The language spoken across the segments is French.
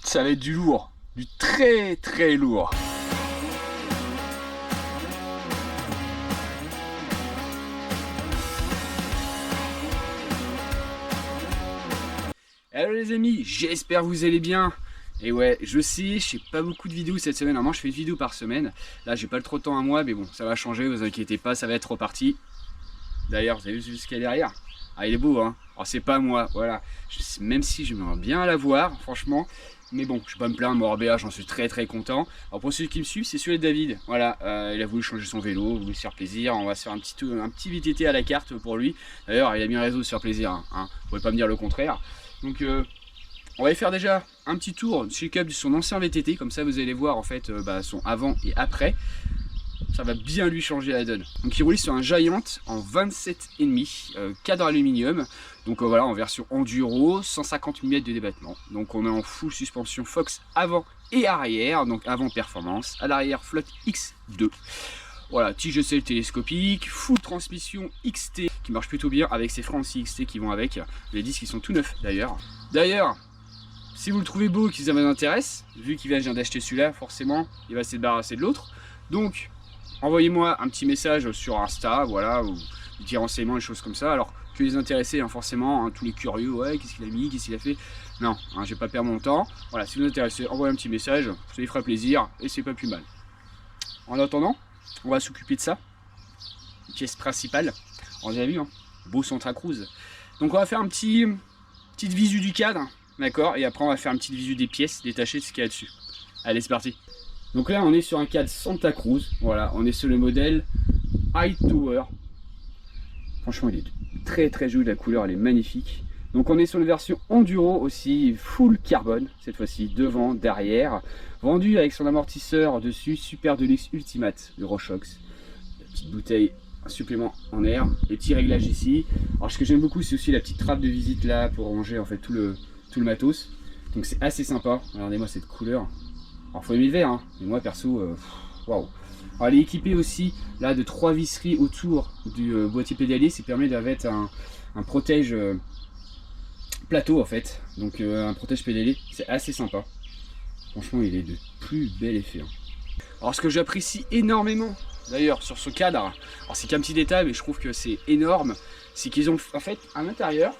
Ça va être du lourd, du très très lourd. Hello les amis, j'espère que vous allez bien. Et ouais, je sais, je fais pas beaucoup de vidéos cette semaine. Normalement je fais une vidéo par semaine. Là j'ai pas le trop de temps à moi, mais bon, ça va changer, vous inquiétez pas, ça va être reparti. D'ailleurs, vous avez vu ce qu'il y a derrière? Ah, il est beau, hein. Alors c'est pas moi, voilà. Même si j'aimerais bien la voir, franchement. Mais bon, je vais pas me plaindre, mon Orbea, j'en suis très très content. Alors pour ceux qui me suivent, c'est celui de David. Voilà, il a voulu changer son vélo, il voulu se faire plaisir. On va se faire un petit VTT à la carte pour lui. D'ailleurs, il a bien raison de se faire plaisir, hein. Vous pouvez pas me dire le contraire. Donc on va y faire déjà un petit tour chez Cub de son ancien VTT, comme ça vous allez voir en fait son avant et après. Ça va bien lui changer la donne. Donc il roule sur un Giant en 27,5, cadre aluminium. Donc voilà, en version enduro, 150 mm de débattement. Donc on est en full suspension Fox avant et arrière, donc avant performance. À l'arrière, flotte X2. Voilà, tige selle télescopique, full transmission XT qui marche plutôt bien avec ses freins aussi XT qui vont avec. Les disques ils sont tout neufs d'ailleurs. Si vous le trouvez beau et que ça vous intéresse, vu qu'il vient d'acheter celui-là, forcément, il va se débarrasser de l'autre. Donc, envoyez-moi un petit message sur Insta, voilà, ou des petits renseignements, des choses comme ça. Alors, que les intéressés, hein, forcément, hein, tous les curieux, ouais, qu'est-ce qu'il a mis, qu'est-ce qu'il a fait. Non, hein, je vais pas perdre mon temps. Voilà, si vous êtes intéressé, envoyez un petit message, ça lui fera plaisir et c'est pas plus mal. En attendant, on va s'occuper de ça. Pièce principale. On a vu, hein, beau Santa Cruz. Donc, on va faire petite visu du cadre. D'accord, et après on va faire un petit visu des pièces détachées de ce qu'il y a dessus. Allez, c'est parti. Donc là on est sur un cadre Santa Cruz. Voilà, on est sur le modèle Hightower. Franchement il est très très joli, la couleur elle est magnifique. Donc on est sur une version enduro aussi, full carbone cette fois-ci, devant, derrière. Vendu avec son amortisseur dessus, Super Deluxe Ultimate de Rochox. La petite bouteille, un supplément en air, les petits réglages ici. Alors ce que j'aime beaucoup c'est aussi la petite trappe de visite là pour ranger en fait tout le matos. Donc c'est assez sympa. Regardez-moi cette couleur. Alors faut aimer le vert, hein. Mais moi perso, waouh. Alors elle est équipée aussi là de 3 visseries autour du boîtier pédalier. Ça permet d'avoir un protège plateau en fait. Donc un protège pédalier, c'est assez sympa. Franchement il est de plus bel effet, hein. Alors ce que j'apprécie énormément d'ailleurs sur ce cadre, alors c'est qu'un petit détail mais je trouve que c'est énorme, c'est qu'ils ont en fait à l'intérieur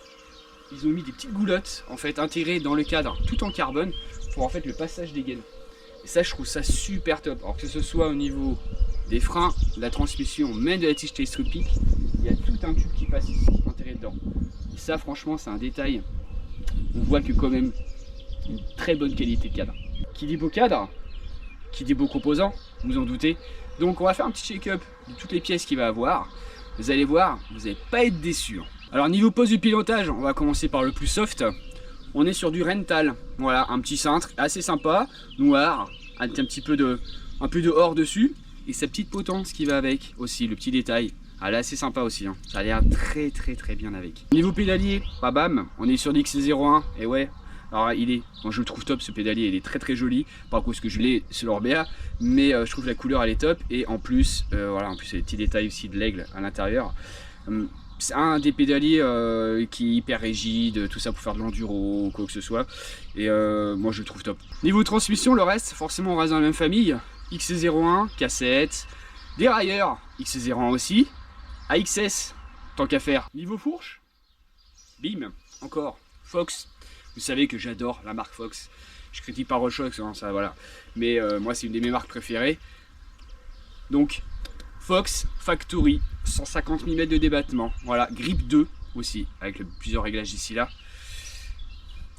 ils ont mis des petites goulottes en fait intégrées dans le cadre tout en carbone pour en fait le passage des gaines. Et ça je trouve ça super top. Alors que ce soit au niveau des freins, de la transmission, même de la tige télescopique, il y a tout un tube qui passe ici intégré dedans. Et ça franchement c'est un détail. On voit que quand même une très bonne qualité de cadre. Qui dit beau cadre, qui dit beau composant, vous en doutez. Donc on va faire un petit check-up de toutes les pièces qu'il va avoir. Vous allez voir, vous n'allez pas être déçus. Alors niveau poste de pilotage, on va commencer par le plus soft. On est sur du Rental, voilà, un petit cintre assez sympa, noir, avec un peu de or dessus, et sa petite potence qui va avec aussi, le petit détail. Elle est assez sympa aussi, hein. Ça a l'air très très très bien avec. Niveau pédalier, bam, on est sur l'X01, et ouais, alors moi je le trouve top ce pédalier, il est très très joli, pas parce que je l'ai sur l'Orbea, mais je trouve la couleur elle est top, et en plus, voilà, en plus il y a des petits détails aussi de l'aigle à l'intérieur. C'est un des pédaliers qui est hyper rigide, tout ça pour faire de l'enduro ou quoi que ce soit. Et moi je le trouve top. Niveau transmission, le reste, forcément on reste dans la même famille. XC01, cassette, dérailleur, XC01 aussi. AXS, tant qu'à faire. Niveau fourche, bim, encore, Fox. Vous savez que j'adore la marque Fox. Je critique pas Rochox, hein, ça voilà. Mais moi c'est une de mes marques préférées. Donc Fox Factory, 150 mm de débattement, voilà, grip 2 aussi, avec plusieurs réglages ici là.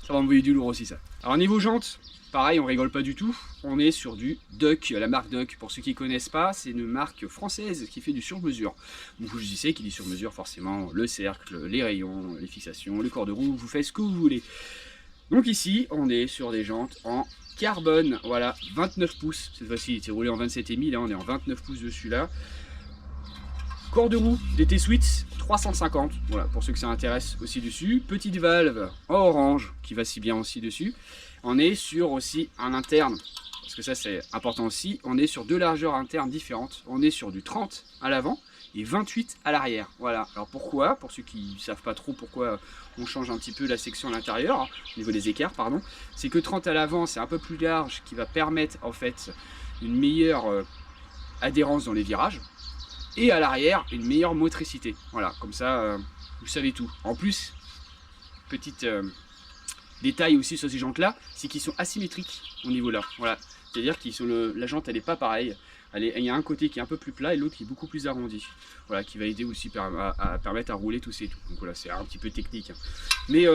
Ça va envoyer du lourd aussi ça. Alors niveau jantes, pareil, on rigole pas du tout, on est sur du Duck, la marque Duck. Pour ceux qui connaissent pas, c'est une marque française qui fait du sur-mesure. Donc je sais qu'il dit sur-mesure forcément, le cercle, les rayons, les fixations, le corps de roue, vous faites ce que vous voulez. Donc ici, on est sur des jantes en carbone, voilà, 29 pouces, cette fois-ci il était roulé en 27,5, là on est en 29 pouces dessus là. Corps de roue DT Sweets 350, voilà pour ceux que ça intéresse aussi dessus. Petite valve en orange qui va si bien aussi dessus. On est sur aussi un interne, parce que ça c'est important aussi, on est sur deux largeurs internes différentes. On est sur du 30 à l'avant et 28 à l'arrière. Voilà, alors pourquoi? Pour ceux qui ne savent pas trop pourquoi on change un petit peu la section à l'intérieur, au niveau des écarts, pardon, c'est que 30 à l'avant, c'est un peu plus large, qui va permettre en fait une meilleure adhérence dans les virages, et à l'arrière, une meilleure motricité. Voilà, comme ça, vous savez tout. En plus, petite détail aussi sur ces jantes-là, c'est qu'ils sont asymétriques au niveau là. Voilà, c'est-à-dire que la jante, elle n'est pas pareille. Il y a un côté qui est un peu plus plat et l'autre qui est beaucoup plus arrondi. Voilà, qui va aider aussi à permettre à rouler tous et tout. Donc voilà, c'est un petit peu technique. Mais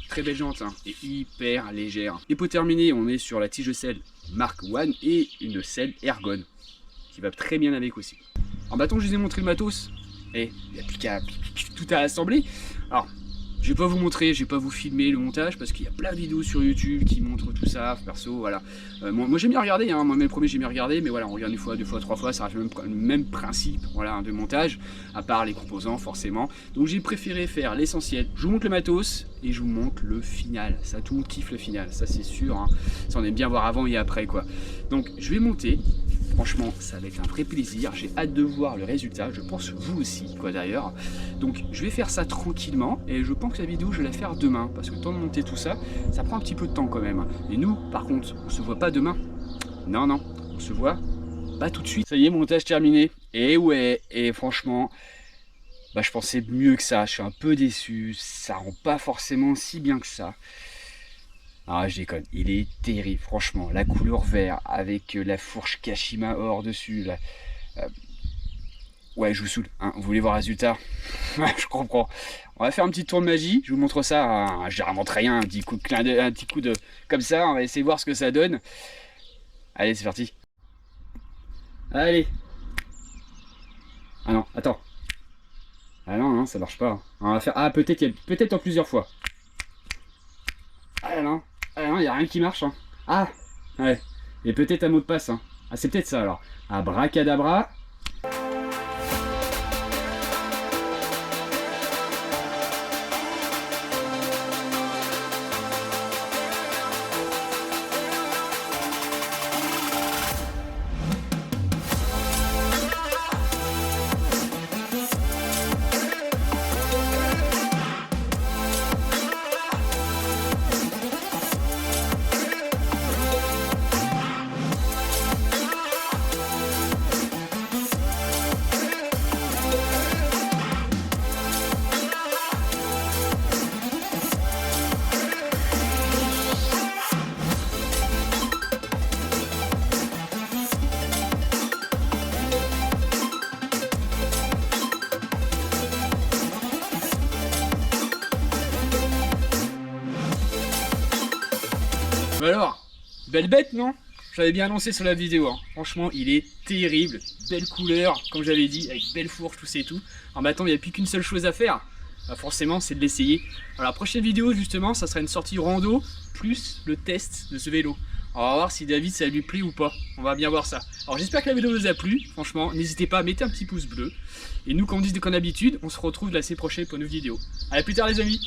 très belle jante, hein, et hyper légère. Et pour terminer, on est sur la tige de selle Mark One et une selle Ergon, qui va très bien avec aussi. Alors maintenant que je vous ai montré le matos, et il n'y a plus qu'à tout à assembler. Alors, je vais pas vous montrer, je vais pas vous filmer le montage parce qu'il y a plein de vidéos sur YouTube qui montrent tout ça, perso, voilà. Moi j'aime bien regarder, hein, moi-même premier j'aime bien regarder, mais voilà, on regarde une fois, deux fois, trois fois, ça reste le même principe, voilà, hein, de montage, à part les composants forcément. Donc j'ai préféré faire l'essentiel. Je vous montre le matos et je vous montre le final. Ça, tout le monde kiffe le final, ça c'est sûr, hein. Ça on aime bien voir avant et après quoi. Donc je vais monter. Franchement, ça va être un vrai plaisir. J'ai hâte de voir le résultat. Je pense vous aussi, quoi d'ailleurs. Donc, je vais faire ça tranquillement. Et je pense que la vidéo, je vais la faire demain. Parce que le temps de monter tout ça, ça prend un petit peu de temps quand même. Et nous, par contre, on se voit pas demain. Non, non. On se voit pas tout de suite. Ça y est, montage terminé. Et ouais, et franchement, bah, je pensais mieux que ça. Je suis un peu déçu. Ça rend pas forcément si bien que ça. Ah, je déconne, il est terrible, franchement. La couleur vert avec la fourche Kashima Or dessus. Là. Ouais, je vous saoule, hein. Vous voulez voir le résultat? Je comprends. On va faire un petit tour de magie, je vous montre ça. Hein. Je n'invente rien, un petit coup de comme ça. On va essayer de voir ce que ça donne. Allez, c'est parti. Allez. Ah non, attends. Ah non, non, ça marche pas. On va faire. Ah, peut-être en plusieurs fois. Ah non. Ah non, il n'y a rien qui marche. Hein. Ah, ouais. Et peut-être un mot de passe. Hein. Ah, c'est peut-être ça alors. Abracadabra. Alors, belle bête, non? J'avais bien annoncé sur la vidéo, hein. Franchement, il est terrible. Belle couleur, comme j'avais dit, avec belle fourche, tout ça et tout. Alors maintenant, il n'y a plus qu'une seule chose à faire. Bah forcément, c'est de l'essayer. Alors, la prochaine vidéo, justement, ça sera une sortie rando, plus le test de ce vélo. On va voir si David, ça lui plaît ou pas. On va bien voir ça. Alors, j'espère que la vidéo vous a plu. Franchement, n'hésitez pas à mettre un petit pouce bleu. Et nous, comme on dit comme d'habitude, on se retrouve la semaine prochaine pour une nouvelle vidéo. Allez, plus tard les amis.